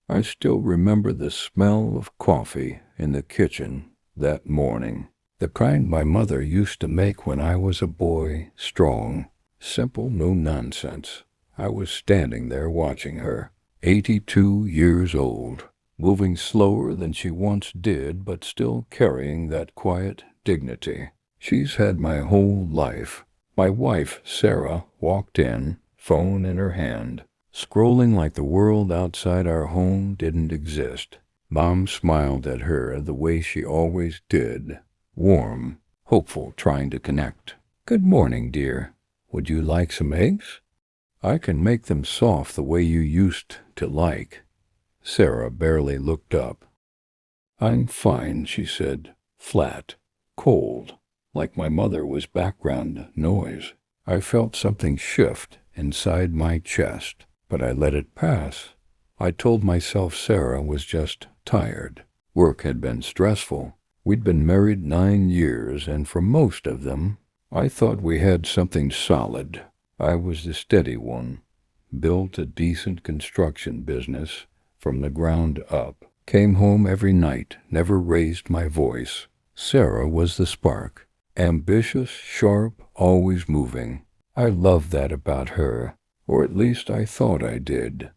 I still remember the smell of coffee in the kitchen that morning. The kind my mother used to make when I was a boy, strong, simple, no nonsense. I was standing there watching her, 82 years old, moving slower than she once did, but still carrying that quiet dignity. She's had my whole life. My wife, Sarah, walked in, phone in her hand, scrolling like the world outside our home didn't exist. Mom smiled at her the way she always did, warm, hopeful, trying to connect. "Good morning, dear. Would you like some eggs? I can make them soft the way you used to like." Sarah barely looked up. "I'm fine," she said, flat, cold, like my mother was background noise. I felt something shift inside my chest, but I let it pass. I told myself Sarah was just tired. Work had been stressful. We'd been married 9 years, and for most of them, I thought we had something solid. I was the steady one. Built a decent construction business from the ground up. Came home every night, never raised my voice. Sarah was the spark. Ambitious, sharp, always moving. I loved that about her, or at least I thought I did.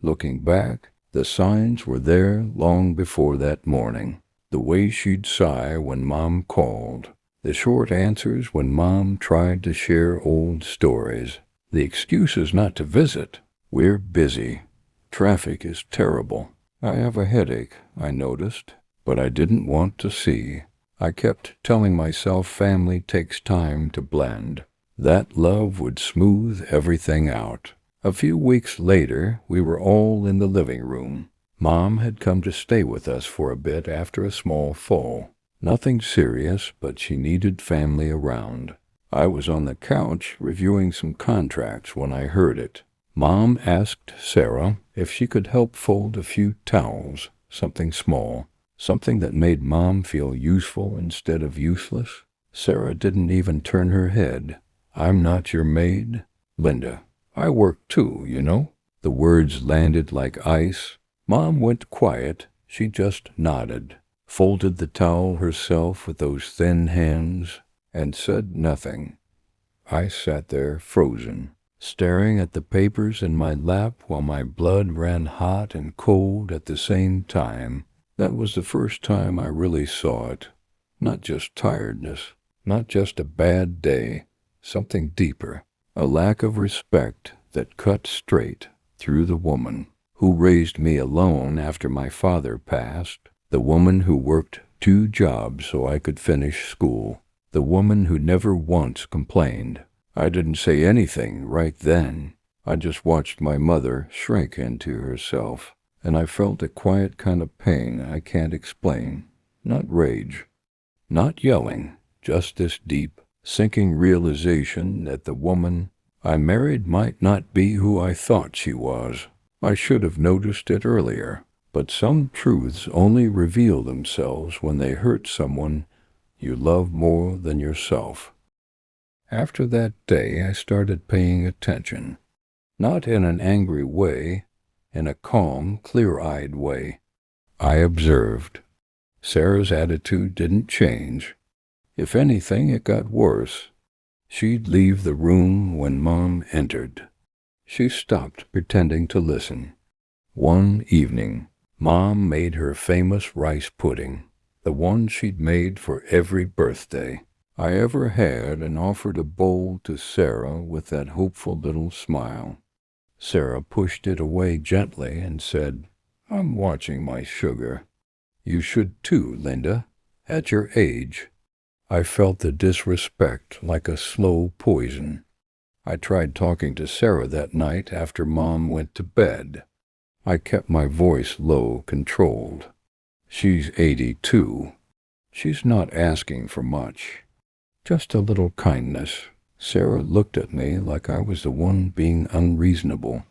Looking back, the signs were there long before that morning. The way she'd sigh when Mom called. The short answers when Mom tried to share old stories. The excuses not to visit. "We're busy. Traffic is terrible. I have a headache," I noticed, but I didn't want to see. I kept telling myself family takes time to blend. That love would smooth everything out. A few weeks later, we were all in the living room. Mom had come to stay with us for a bit after a small fall. Nothing serious, but she needed family around. I was on the couch reviewing some contracts when I heard it. Mom asked Sarah if she could help fold a few towels, something small, something that made Mom feel useful instead of useless. Sarah didn't even turn her head. "I'm not your maid, Linda. I work too, you know." The words landed like ice. Mom went quiet. She just nodded, folded the towel herself with those thin hands, and said nothing. I sat there frozen, staring at the papers in my lap while my blood ran hot and cold at the same time. That was the first time I really saw it. Not just tiredness, not just a bad day, something deeper, a lack of respect that cut straight through the woman who raised me alone after my father passed, the woman who worked 2 jobs so I could finish school, the woman who never once complained. I didn't say anything right then. I just watched my mother shrink into herself, and I felt a quiet kind of pain I can't explain. Not rage, not yelling, just this deep, sinking realization that the woman I married might not be who I thought she was. I should have noticed it earlier, but some truths only reveal themselves when they hurt someone you love more than yourself. After that day, I started paying attention, not in an angry way, in a calm, clear-eyed way. I observed. Sarah's attitude didn't change. If anything, it got worse. She'd leave the room when Mom entered. She stopped pretending to listen. One evening, Mom made her famous rice pudding, the one she'd made for every birthday I ever had, and offered a bowl to Sarah with that hopeful little smile. Sarah pushed it away gently and said, "I'm watching my sugar." "You should too, Linda, at your age." I felt the disrespect like a slow poison. I tried talking to Sarah that night after Mom went to bed. I kept my voice low, controlled. "She's 82. She's not asking for much. Just a little kindness." Sarah looked at me like I was the one being unreasonable.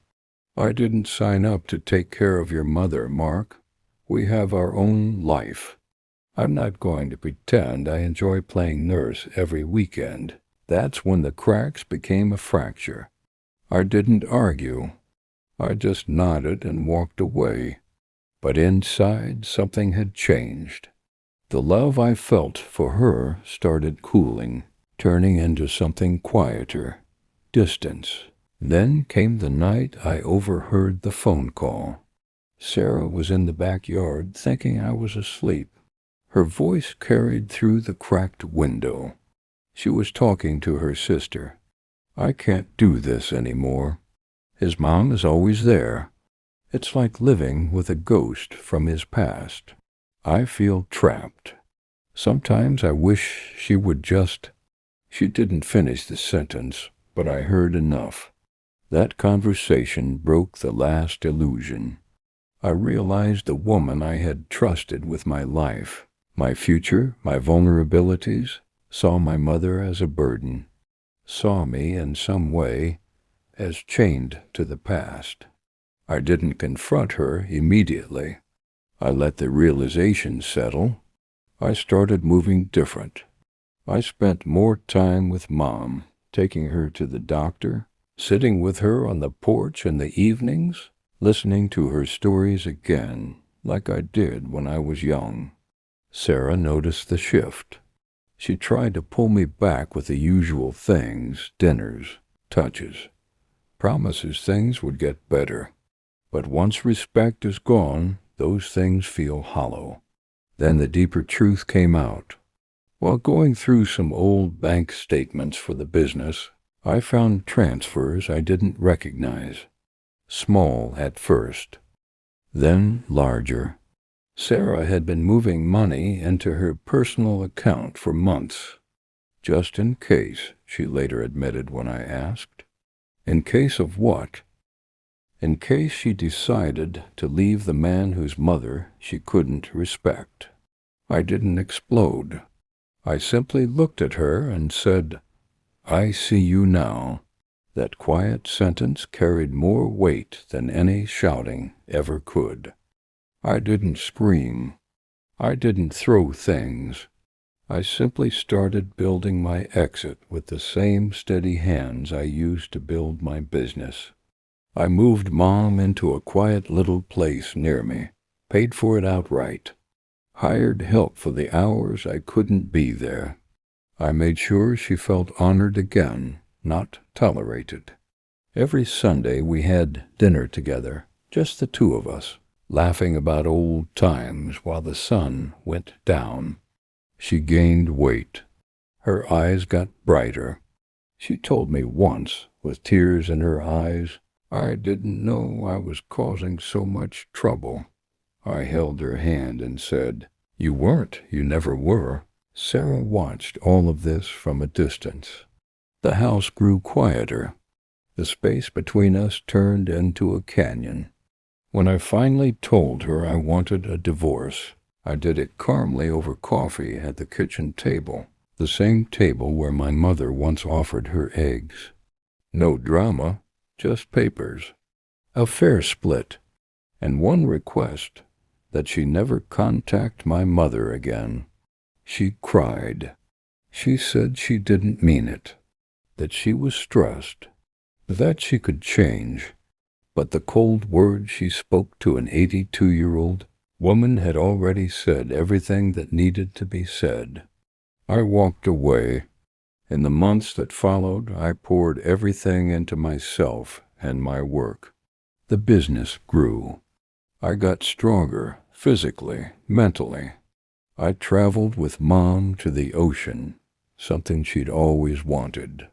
"I didn't sign up to take care of your mother, Mark. We have our own life. I'm not going to pretend I enjoy playing nurse every weekend." That's when the cracks became a fracture. I didn't argue. I just nodded and walked away. But inside, something had changed. The love I felt for her started cooling, turning into something quieter, distance. Then came the night I overheard the phone call. Sarah was in the backyard thinking I was asleep. Her voice carried through the cracked window. She was talking to her sister. "I can't do this anymore. His mom is always there. It's like living with a ghost from his past. I feel trapped. Sometimes I wish she would just—" She didn't finish the sentence, but I heard enough. That conversation broke the last illusion. I realized the woman I had trusted with my life, my future, my vulnerabilities, saw my mother as a burden, saw me in some way as chained to the past. I didn't confront her immediately. I let the realization settle. I started moving different. I spent more time with Mom, taking her to the doctor, sitting with her on the porch in the evenings, listening to her stories again, like I did when I was young. Sarah noticed the shift. She tried to pull me back with the usual things, dinners, touches, promises things would get better. But once respect is gone, those things feel hollow. Then the deeper truth came out. While going through some old bank statements for the business, I found transfers I didn't recognize. Small at first, then larger. Sarah had been moving money into her personal account for months. Just in case, she later admitted when I asked. In case of what? In case she decided to leave the man whose mother she couldn't respect. I didn't explode. I simply looked at her and said, "I see you now." That quiet sentence carried more weight than any shouting ever could. I didn't scream. I didn't throw things. I simply started building my exit with the same steady hands I used to build my business. I moved Mom into a quiet little place near me, paid for it outright, hired help for the hours I couldn't be there. I made sure she felt honored again, not tolerated. Every Sunday we had dinner together, just the two of us, laughing about old times while the sun went down. She gained weight. Her eyes got brighter. She told me once, with tears in her eyes, "I didn't know I was causing so much trouble." I held her hand and said, "You weren't, you never were." Sarah watched all of this from a distance. The house grew quieter. The space between us turned into a canyon. When I finally told her I wanted a divorce, I did it calmly over coffee at the kitchen table, the same table where my mother once offered her eggs. No drama, just papers. A fair split, and one request, that she never contact my mother again. She cried. She said she didn't mean it, that she was stressed, that she could change. But the cold words she spoke to an 82-year-old woman had already said everything that needed to be said. I walked away. In the months that followed, I poured everything into myself and my work. The business grew. I got stronger, physically, mentally. I traveled with Mom to the ocean, something she'd always wanted.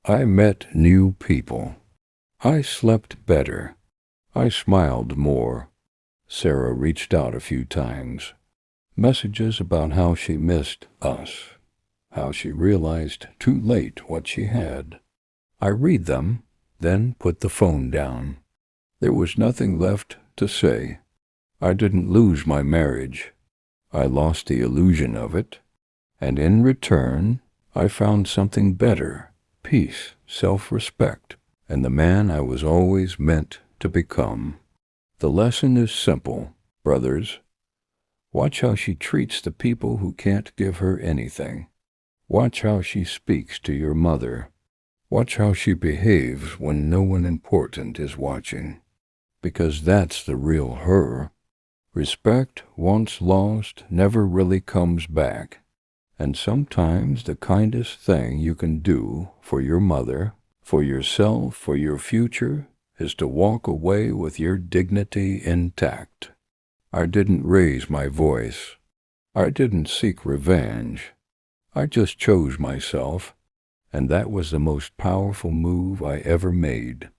I met new people. I slept better. I smiled more. Sarah reached out a few times. Messages about how she missed us, how she realized too late what she had. I read them, then put the phone down. There was nothing left to say. I didn't lose my marriage. I lost the illusion of it, and in return, I found something better, peace, self-respect, and the man I was always meant to become. The lesson is simple, brothers. Watch how she treats the people who can't give her anything. Watch how she speaks to your mother. Watch how she behaves when no one important is watching. Because that's the real her. Respect, once lost, never really comes back. And sometimes the kindest thing you can do for your mother, for yourself, for your future, is to walk away with your dignity intact. I didn't raise my voice. I didn't seek revenge. I just chose myself, and that was the most powerful move I ever made.